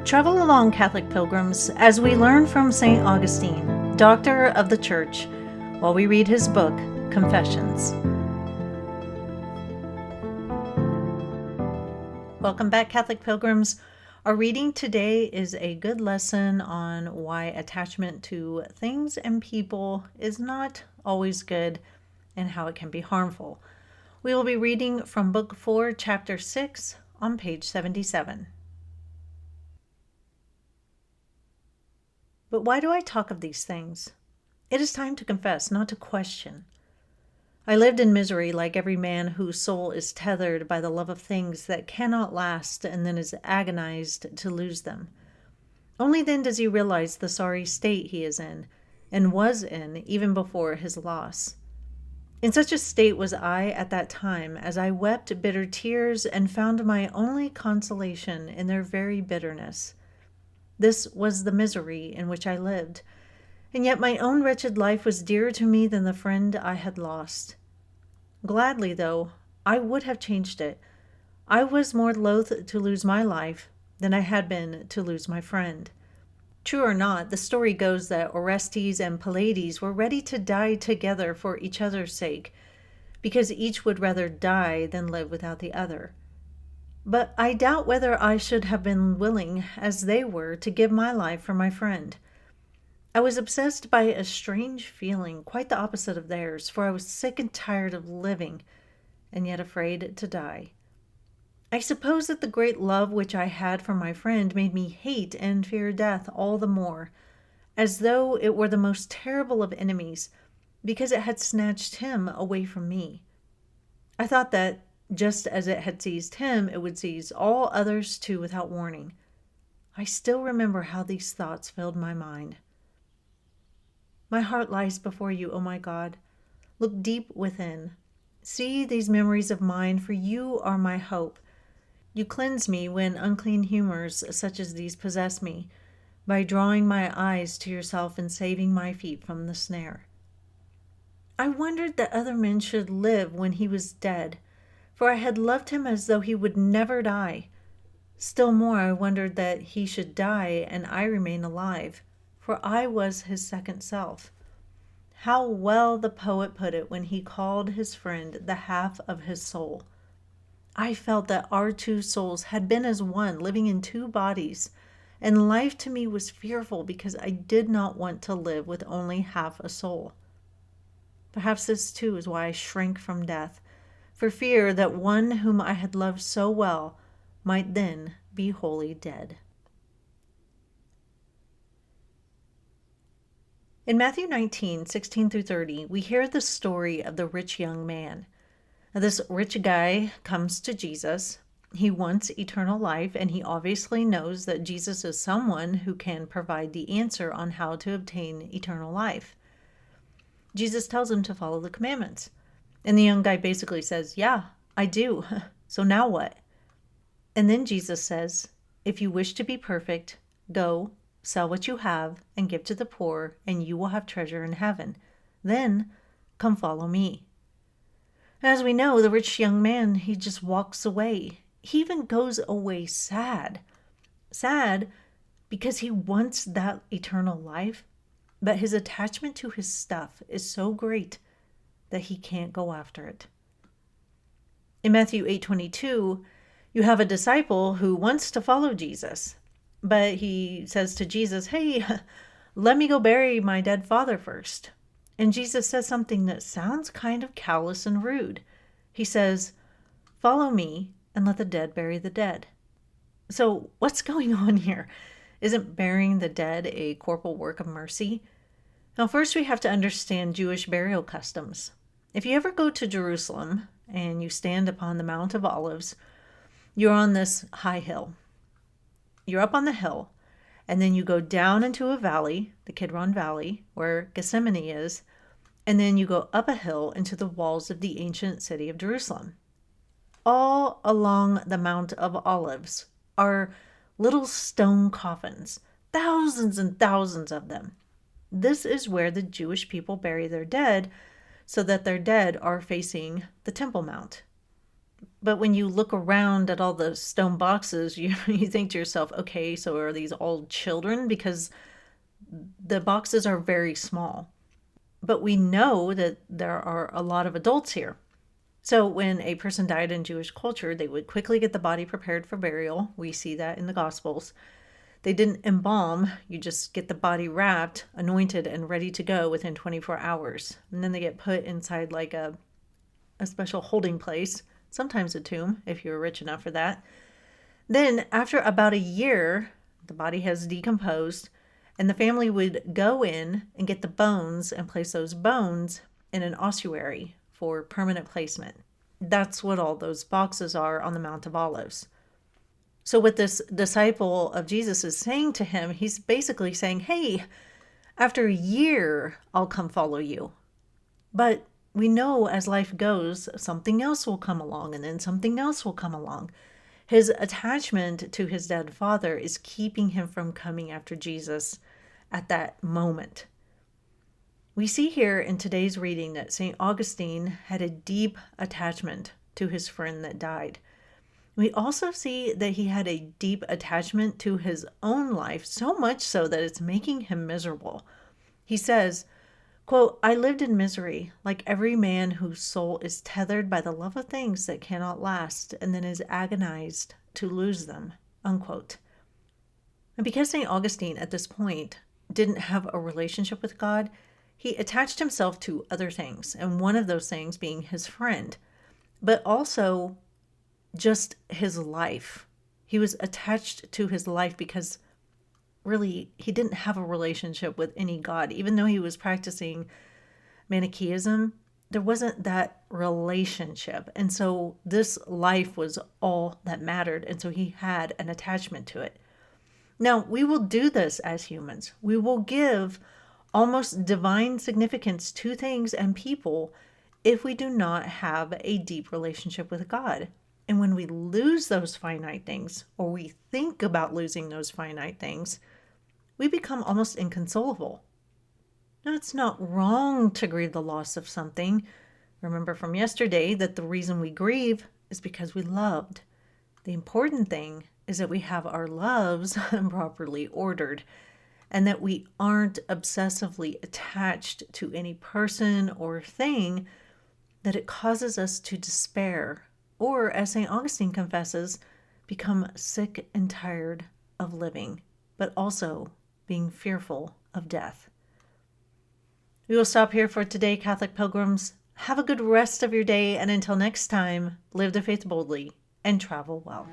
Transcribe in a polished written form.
Travel along, Catholic pilgrims, as we learn from St. Augustine, Doctor of the Church, while we read his book, Confessions. Welcome back, Catholic pilgrims. Our reading today is a good lesson on why attachment to things and people is not always good and how it can be harmful. We will be reading from Book 4, Chapter 6, on page 77. But why do I talk of these things? It is time to confess, not to question. I lived in misery like every man whose soul is tethered by the love of things that cannot last and then is agonized to lose them. Only then does he realize the sorry state he is in, and was in even before his loss. In such a state was I at that time, as I wept bitter tears and found my only consolation in their very bitterness. This was the misery in which I lived, and yet my own wretched life was dearer to me than the friend I had lost. Gladly, though, I would have changed it. I was more loath to lose my life than I had been to lose my friend. True or not, the story goes that Orestes and Pylades were ready to die together for each other's sake, because each would rather die than live without the other. But I doubt whether I should have been willing, as they were, to give my life for my friend. I was obsessed by a strange feeling, quite the opposite of theirs, for I was sick and tired of living, and yet afraid to die. I suppose that the great love which I had for my friend made me hate and fear death all the more, as though it were the most terrible of enemies, because it had snatched him away from me. I thought that, just as it had seized him, it would seize all others too without warning. I still remember how these thoughts filled my mind. My heart lies before you, O my God. Look deep within. See these memories of mine, for you are my hope. You cleanse me when unclean humors such as these possess me, by drawing my eyes to yourself and saving my feet from the snare. I wondered that other men should live when he was dead, for I had loved him as though he would never die. Still more, I wondered that he should die and I remain alive, for I was his second self. How well the poet put it when he called his friend the half of his soul. I felt that our two souls had been as one, living in two bodies, and life to me was fearful because I did not want to live with only half a soul. Perhaps this too is why I shrank from death, for fear that one whom I had loved so well might then be wholly dead. In Matthew 19, 16 through 30, we hear the story of the rich young man. Now, this rich guy comes to Jesus. He wants eternal life, and he obviously knows that Jesus is someone who can provide the answer on how to obtain eternal life. Jesus tells him to follow the commandments. And the young guy basically says, yeah, I do. So now what? And then Jesus says, if you wish to be perfect, go, sell what you have, and give to the poor, and you will have treasure in heaven. Then come follow me. As we know, the rich young man, he just walks away. He even goes away sad. Sad because he wants that eternal life, but his attachment to his stuff is so great that he can't go after it. In Matthew 8:22, you have a disciple who wants to follow Jesus, but he says to Jesus, hey, let me go bury my dead father first. And Jesus says something that sounds kind of callous and rude. He says, follow me and let the dead bury the dead. So what's going on here? Isn't burying the dead a corporal work of mercy? Now, first we have to understand Jewish burial customs. If you ever go to Jerusalem and you stand upon the Mount of Olives, you're on this high hill. You're up on the hill, and then you go down into a valley, the Kidron Valley, where Gethsemane is, and then you go up a hill into the walls of the ancient city of Jerusalem. All along the Mount of Olives are little stone coffins, thousands and thousands of them. This is where the Jewish people bury their dead, so that their dead are facing the Temple Mount. But when you look around at all the stone boxes, you think to yourself, okay, so are these all children? Because the boxes are very small. But we know that there are a lot of adults here. So when a person died in Jewish culture, they would quickly get the body prepared for burial. We see that in the Gospels. They didn't embalm. You just get the body wrapped, anointed, and ready to go within 24 hours. And then they get put inside like a special holding place, sometimes a tomb, if you're rich enough for that. Then, after about a year, the body has decomposed, and the family would go in and get the bones and place those bones in an ossuary for permanent placement. That's what all those boxes are on the Mount of Olives. So, what this disciple of Jesus is saying to him, he's basically saying, hey, after a year, I'll come follow you. But we know as life goes, something else will come along, and then something else will come along. His attachment to his dead father is keeping him from coming after Jesus at that moment. We see here in today's reading that St. Augustine had a deep attachment to his friend that died. We also see that he had a deep attachment to his own life, so much so that it's making him miserable. He says, quote, I lived in misery, like every man whose soul is tethered by the love of things that cannot last, and then is agonized to lose them, unquote. And because St. Augustine at this point didn't have a relationship with God, he attached himself to other things, and one of those things being his friend, but also just his life. He was attached to his life because really he didn't have a relationship with any God. Even though he was practicing Manichaeism, there wasn't that relationship. And so this life was all that mattered. And so he had an attachment to it. Now, we will do this as humans. We will give almost divine significance to things and people if we do not have a deep relationship with God. And when we lose those finite things, or we think about losing those finite things, we become almost inconsolable. Now, it's not wrong to grieve the loss of something. Remember from yesterday that the reason we grieve is because we loved. The important thing is that we have our loves properly ordered, and that we aren't obsessively attached to any person or thing that it causes us to despair, or, as St. Augustine confesses, become sick and tired of living, but also being fearful of death. We will stop here for today, Catholic Pilgrims. Have a good rest of your day, and until next time, live the faith boldly and travel well.